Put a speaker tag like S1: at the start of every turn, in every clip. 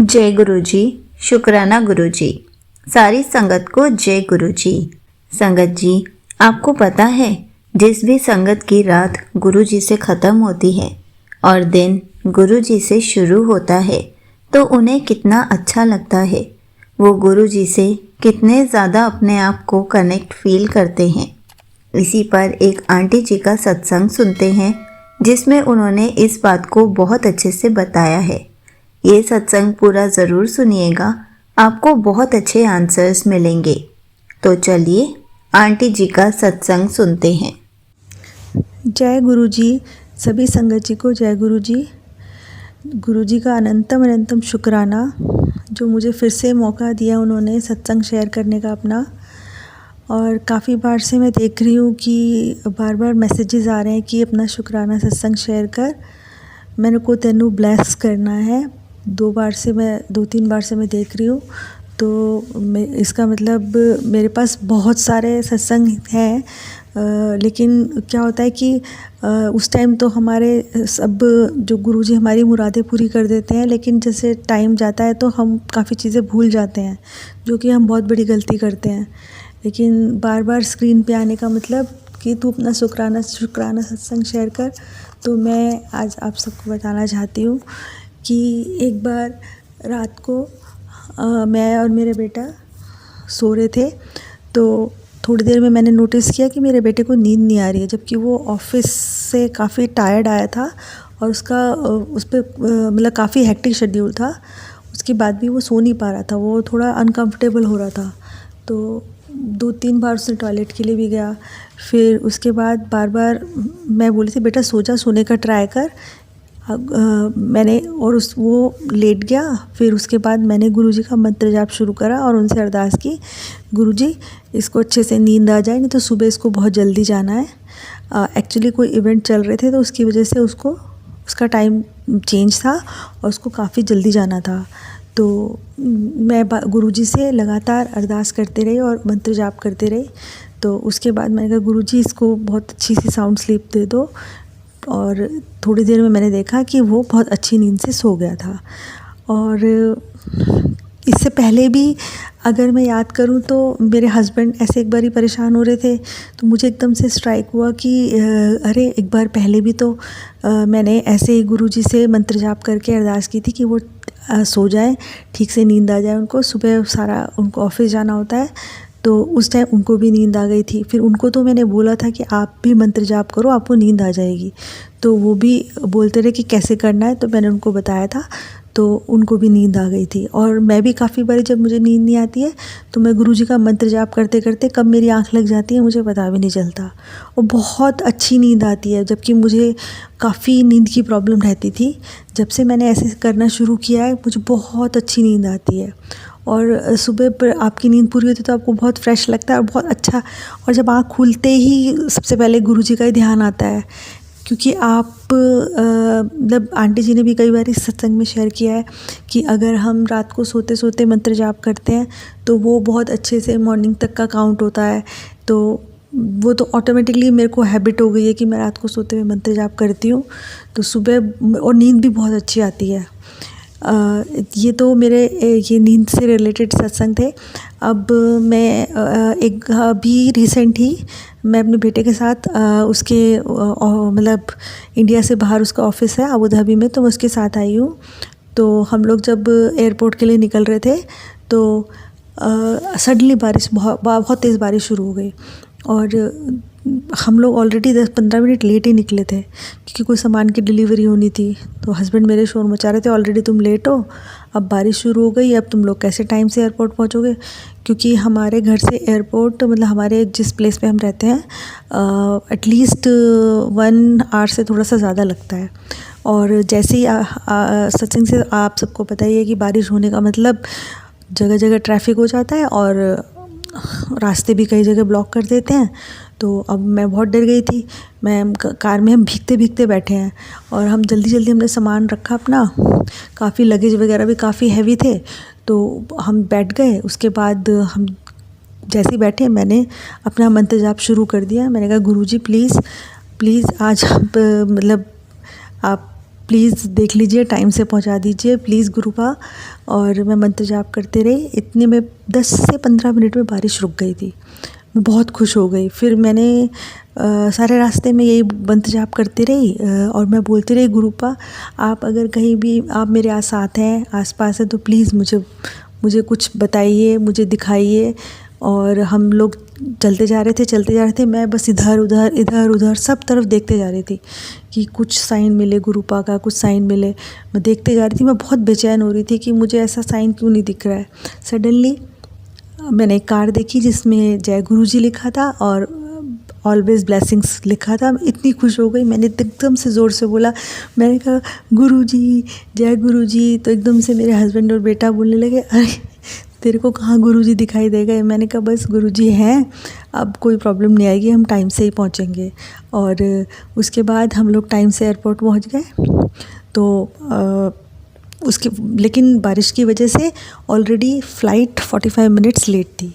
S1: जय गुरु जी। शुक्राना गुरु जी। सारी संगत को जय गुरु जी। संगत जी, आपको पता है जिस भी संगत की रात गुरु जी से ख़त्म होती है और दिन गुरु जी से शुरू होता है तो उन्हें कितना अच्छा लगता है। वो गुरु जी से कितने ज़्यादा अपने आप को कनेक्ट फील करते हैं। इसी पर एक आंटी जी का सत्संग सुनते हैं जिसमें उन्होंने इस बात को बहुत अच्छे से बताया है। ये सत्संग पूरा ज़रूर सुनिएगा, आपको बहुत अच्छे आंसर्स मिलेंगे। तो चलिए आंटी जी का सत्संग सुनते हैं।
S2: जय गुरु जी। सभी संगत जी को जय गुरु जी। गुरु जी का अनंतम अनंतम शुक्राना जो मुझे फिर से मौका दिया उन्होंने सत्संग शेयर करने का अपना। और काफ़ी बार से मैं देख रही हूँ कि बार बार मैसेजेस आ रहे हैं कि अपना शुक्राना सत्संग शेयर कर, मैंने को तेनू ब्लेस करना है। 2-3 बार से मैं देख रही हूँ। तो इसका मतलब मेरे पास बहुत सारे सत्संग हैं, लेकिन क्या होता है कि उस टाइम तो हमारे सब जो गुरुजी हमारी मुरादें पूरी कर देते हैं, लेकिन जैसे टाइम जाता है तो हम काफ़ी चीज़ें भूल जाते हैं, जो कि हम बहुत बड़ी गलती करते हैं। लेकिन बार बार स्क्रीन पे आने का मतलब कि तू अपना शुक्राना सत्संग शेयर कर। तो मैं आज आप सबको बताना चाहती हूँ कि एक बार रात को मैं और मेरे बेटा सो रहे थे, तो थोड़ी देर में मैंने नोटिस किया कि मेरे बेटे को नींद नहीं आ रही है, जबकि वो ऑफिस से काफ़ी टायर्ड आया था और उसका उस पर मतलब काफ़ी हेक्टिक शेड्यूल था। उसके बाद भी वो सो नहीं पा रहा था, वो थोड़ा अनकंफर्टेबल हो रहा था। तो 2-3 बार उसने टॉयलेट के लिए भी गया। फिर उसके बाद बार बार मैं बोली थी बेटा सो जा, सोने का ट्राई कर। मैंने और वो लेट गया। फिर उसके बाद मैंने गुरुजी का मंत्र जाप शुरू करा और उनसे अरदास की, गुरुजी इसको अच्छे से नींद आ जाए, नहीं तो सुबह इसको बहुत जल्दी जाना है। एक्चुअली कोई इवेंट चल रहे थे तो उसकी वजह से उसका टाइम चेंज था और उसको काफ़ी जल्दी जाना था। तो मैं गुरुजी से लगातार अरदास करते रही और मंत्र जाप करते रही। तो उसके बाद मैंने कहा गुरुजी इसको बहुत अच्छी सी साउंड स्लीप दे दो। और थोड़ी देर में मैंने देखा कि वो बहुत अच्छी नींद से सो गया था। और इससे पहले भी अगर मैं याद करूं तो मेरे हस्बैंड ऐसे एक बार ही परेशान हो रहे थे, तो मुझे एकदम से स्ट्राइक हुआ कि अरे एक बार पहले भी तो मैंने ऐसे ही गुरुजी से मंत्र जाप करके अरदास की थी कि वो सो जाए, ठीक से नींद आ जाए उनको। सुबह सारा उनको ऑफिस जाना होता है, तो उस टाइम उनको भी नींद आ गई थी। फिर उनको तो मैंने बोला था कि आप भी मंत्र जाप करो, आपको नींद आ जाएगी। तो वो भी बोलते रहे कि कैसे करना है, तो मैंने उनको बताया था, तो उनको भी नींद आ गई थी। और मैं भी काफ़ी बार जब मुझे नींद नहीं आती है तो मैं गुरुजी का मंत्र जाप करते करते कब मेरी आँख लग जाती है मुझे पता भी नहीं चलता, और बहुत अच्छी नींद आती है। जबकि मुझे काफ़ी नींद की प्रॉब्लम रहती थी, जब से मैंने ऐसे करना शुरू किया है मुझे बहुत अच्छी नींद आती है। और सुबह पर आपकी नींद पूरी होती है तो आपको बहुत फ्रेश लगता है और बहुत अच्छा। और जब आँख खुलते ही सबसे पहले गुरुजी का ही ध्यान आता है, क्योंकि आप मतलब आंटी जी ने भी कई बार इस सत्संग में शेयर किया है कि अगर हम रात को सोते सोते मंत्र जाप करते हैं तो वो बहुत अच्छे से मॉर्निंग तक का काउंट होता है। तो वो तो ऑटोमेटिकली मेरे को हैबिट हो गई है कि मैं रात को सोते हुए मंत्र जाप करती हूँ, तो सुबह और नींद भी बहुत अच्छी आती है। ये तो मेरे ये नींद से रिलेटेड सत्संग थे। अब मैं एक अभी रिसेंट ही मैं अपने बेटे के साथ उसके मतलब इंडिया से बाहर उसका ऑफिस है अबू धाबी में, तो मैं उसके साथ आई हूँ। तो हम लोग जब एयरपोर्ट के लिए निकल रहे थे तो सडनली बहुत तेज़ बारिश शुरू हो गई और हम लोग ऑलरेडी 10-15 मिनट लेट ही निकले थे क्योंकि कोई सामान की डिलीवरी होनी थी। तो हस्बैंड मेरे शोर मचा रहे थे, ऑलरेडी तुम लेट हो, अब बारिश शुरू हो गई, अब तुम लोग कैसे टाइम से एयरपोर्ट पहुंचोगे। क्योंकि हमारे घर से एयरपोर्ट मतलब हमारे जिस प्लेस पे हम रहते हैं एटलीस्ट 1 आवर से थोड़ा सा ज़्यादा लगता है। और जैसे ही सत्संग से आप सबको पता ही है कि बारिश होने का मतलब जगह जगह ट्रैफिक हो जाता है और रास्ते भी कई जगह ब्लॉक कर देते हैं। तो अब मैं बहुत डर गई थी। मैं कार में हम भीगते भीगते बैठे हैं और हम जल्दी जल्दी हमने सामान रखा अपना, काफ़ी लगेज वगैरह भी काफ़ी हैवी थे, तो हम बैठ गए। उसके बाद हम जैसे ही बैठे मैंने अपना मंत्र जाप शुरू कर दिया। मैंने कहा गुरुजी प्लीज़ प्लीज़ आज आप मतलब आप प्लीज़ देख लीजिए, टाइम से पहुंचा दीजिए प्लीज़ गुरुपा। और मैं मंत्र जाप करते रही। इतने में 10 से 15 मिनट में बारिश रुक गई थी। मैं बहुत खुश हो गई। फिर मैंने सारे रास्ते में यही मंत्र जाप करती रही और मैं बोलती रही, गुरुपा आप अगर कहीं भी आप मेरे साथ हैं, आसपास हैं, तो प्लीज़ मुझे कुछ बताइए, मुझे दिखाइए। और हम लोग चलते जा रहे थे। मैं बस इधर उधर सब तरफ देखते जा रही थी कि कुछ साइन मिले गुरुपा का, कुछ साइन मिले। मैं देखते जा रही थी। मैं बहुत बेचैन हो रही थी कि मुझे ऐसा साइन क्यों नहीं दिख रहा है। सडनली मैंने एक कार्ड देखी जिसमें जय गुरुजी लिखा था और ऑलवेज़ ब्लेसिंग्स लिखा था। इतनी खुश हो गई, मैंने एकदम से ज़ोर से बोला। मैंने कहा गुरुजी, जय गुरुजी। तो एकदम से मेरे हस्बैंड और बेटा बोलने लगे, अरे तेरे को कहाँ गुरुजी दिखाई दे गए। मैंने कहा बस गुरुजी हैं, अब कोई प्रॉब्लम नहीं आएगी, हम टाइम से ही पहुँचेंगे। और उसके बाद हम लोग टाइम से एयरपोर्ट पहुँच गए। तो लेकिन बारिश की वजह से ऑलरेडी फ़्लाइट 45 मिनट्स लेट थी।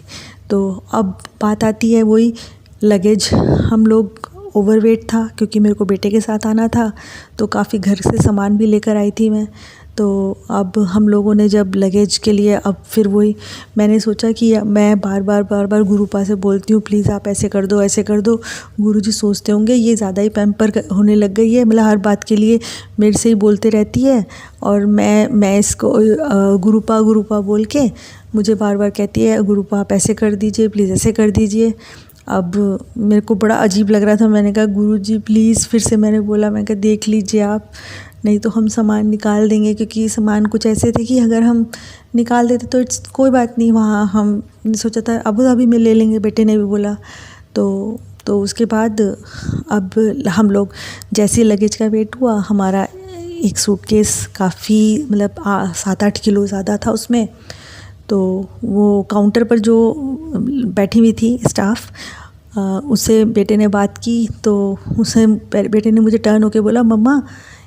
S2: तो अब बात आती है वही लगेज। हम लोग ओवरवेट था क्योंकि मेरे को बेटे के साथ आना था, तो काफ़ी घर से सामान भी लेकर आई थी मैं। तो अब हम लोगों ने जब लगेज के लिए अब फिर वही मैंने सोचा कि मैं बार बार गुरुपा से बोलती हूँ, प्लीज़ आप ऐसे कर दो। गुरुजी सोचते होंगे ये ज़्यादा ही पैम्पर होने लग गई है, मतलब हर बात के लिए मेरे से ही बोलते रहती है। और मैं इसको गुरुपा बोल के मुझे बार बार कहती है, गुरुपा आप ऐसे कर दीजिए, प्लीज़ ऐसे कर दीजिए। अब मेरे को बड़ा अजीब लग रहा था। मैंने कहा गुरुजी प्लीज़, फिर से मैंने बोला, मैं कहा देख लीजिए आप, नहीं तो हम सामान निकाल देंगे। क्योंकि सामान कुछ ऐसे थे कि अगर हम निकाल देते तो कोई बात नहीं, वहाँ हम सोचा था अबू धाबी में ले लेंगे, बेटे ने भी बोला। तो उसके बाद अब हम लोग जैसे लगेज का वेट हुआ, हमारा एक सूटकेस काफ़ी मतलब 7-8 किलो ज़्यादा था उसमें। तो वो काउंटर पर जो बैठी हुई थी स्टाफ, उससे बेटे ने बात की। तो उसे बेटे ने मुझे टर्न होके बोला, मम्मा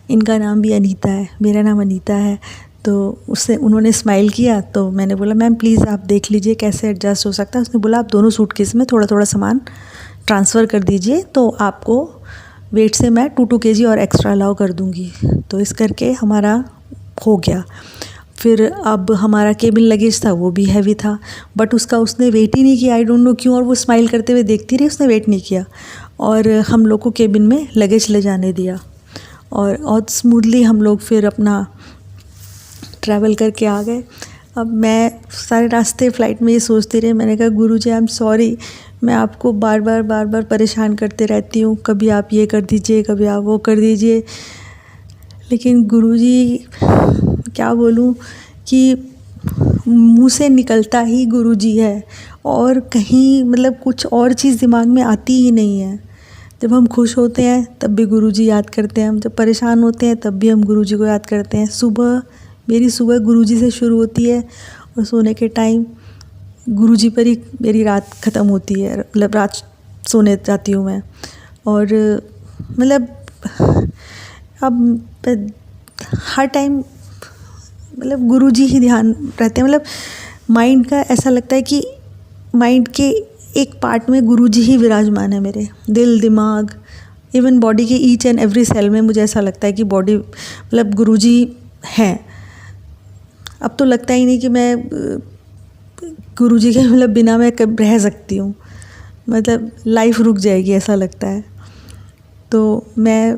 S2: इनका नाम भी अनीता है, मेरा नाम अनीता है। तो उससे उन्होंने स्माइल किया। तो मैंने बोला मैम प्लीज़ आप देख लीजिए कैसे एडजस्ट हो सकता है। उसने बोला आप दोनों सूटकेस में थोड़ा थोड़ा सामान ट्रांसफ़र कर दीजिए, तो आपको वेट से मैं 2 kg और एक्स्ट्रा अलाउ कर दूँगी। तो इस करके हमारा हो गया। फिर अब हमारा केबिन लगेज था, वो भी हैवी था, बट उसने वेट ही नहीं किया। आई डोंट नो क्यों। और वो स्माइल करते हुए देखती रही, उसने वेट नहीं किया और हम लोग को केबिन में लगेज ले जाने दिया। और स्मूथली हम लोग फिर अपना ट्रैवल करके आ गए। अब मैं सारे रास्ते फ़्लाइट में ये सोचती रही, मैंने कहा गुरुजी आई एम सॉरी, मैं आपको बार बार परेशान करते रहती हूँ, कभी आप ये कर दीजिए, कभी आप वो कर दीजिए। लेकिन गुरुजी क्या बोलूँ कि मुँह से निकलता ही गुरुजी है, और कहीं मतलब कुछ और चीज़ दिमाग में आती ही नहीं है। जब हम खुश होते हैं तब भी गुरुजी याद करते हैं, हम जब परेशान होते हैं तब भी हम गुरुजी को याद करते हैं। मेरी सुबह गुरुजी से शुरू होती है और सोने के टाइम गुरुजी पर ही मेरी रात ख़त्म होती है, मतलब रात सोने जाती हूँ मैं। और मतलब अब हर टाइम मतलब गुरुजी ही ध्यान रहते हैं। मतलब माइंड का ऐसा लगता है कि माइंड के एक पार्ट में गुरुजी ही विराजमान है। मेरे दिल, दिमाग, इवन बॉडी के ईच एंड एवरी सेल में मुझे ऐसा लगता है कि बॉडी मतलब गुरुजी हैं। अब तो लगता ही नहीं कि मैं गुरुजी के मतलब बिना मैं कब रह सकती हूँ, मतलब लाइफ रुक जाएगी ऐसा लगता है। तो मैं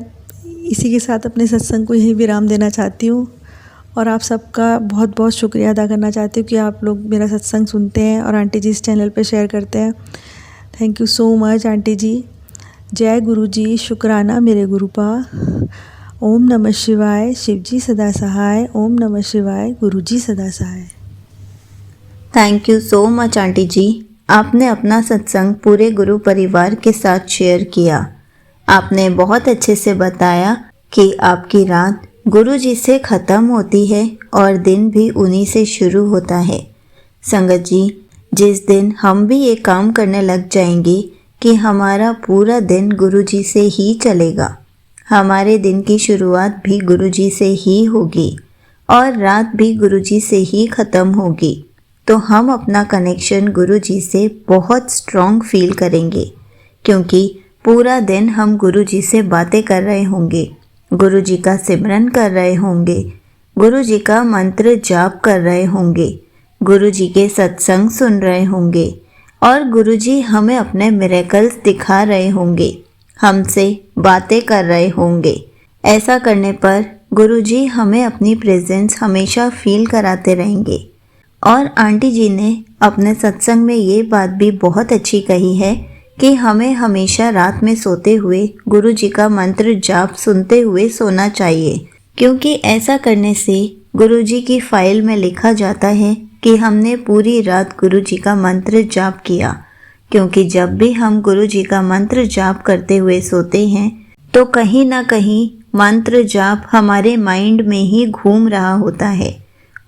S2: इसी के साथ अपने सत्संग को यही विराम देना चाहती हूँ और आप सबका बहुत बहुत शुक्रिया अदा करना चाहती हूँ कि आप लोग मेरा सत्संग सुनते हैं और आंटी जी इस चैनल पे शेयर करते हैं। Thank you so much aunty ji. जय गुरु जी, शुक्राना मेरे गुरुपा। ओम नमः शिवाय, शिव जी सदा सहाय। ओम नमः शिवाय, गुरु जी सदा सहाय।
S1: Thank you so much aunty ji. आपने अपना सत्संग पूरे गुरु परिवार के साथ शेयर किया। आपने बहुत अच्छे से बताया कि आपकी रात गुरु जी से ख़त्म होती है और दिन भी उन्हीं से शुरू होता है। संगत जी, जिस दिन हम भी ये काम करने लग जाएंगे कि हमारा पूरा दिन गुरु जी से ही चलेगा, हमारे दिन की शुरुआत भी गुरु जी से ही होगी और रात भी गुरु जी से ही ख़त्म होगी, तो हम अपना कनेक्शन गुरु जी से बहुत स्ट्रॉन्ग फील करेंगे, क्योंकि पूरा दिन हम गुरु जी से बातें कर रहे होंगे, गुरु जी का सिमरन कर रहे होंगे, गुरु जी का मंत्र जाप कर रहे होंगे, गुरु जी के सत्संग सुन रहे होंगे और गुरु जी हमें अपने मिरेकल्स दिखा रहे होंगे, हमसे बातें कर रहे होंगे। ऐसा करने पर गुरु जी हमें अपनी प्रेजेंस हमेशा फील कराते रहेंगे। और आंटी जी ने अपने सत्संग में ये बात भी बहुत अच्छी कही है कि हमें हमेशा रात में सोते हुए गुरु जी का मंत्र जाप सुनते हुए सोना चाहिए, क्योंकि ऐसा करने से गुरु जी की फाइल में लिखा जाता है कि हमने पूरी रात गुरु जी का मंत्र जाप किया। क्योंकि जब भी हम गुरु जी का मंत्र जाप करते हुए सोते हैं तो कहीं ना कहीं मंत्र जाप हमारे माइंड में ही घूम रहा होता है,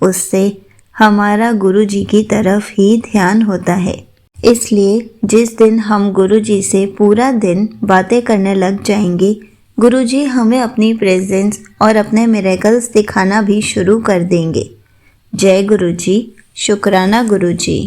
S1: उससे हमारा गुरु जी की तरफ ही ध्यान होता है। इसलिए जिस दिन हम गुरु जी से पूरा दिन बातें करने लग जाएंगे, गुरु जी हमें अपनी प्रेजेंस और अपने मिरेकल्स दिखाना भी शुरू कर देंगे। जय गुरु जी, शुक्राना गुरु जी।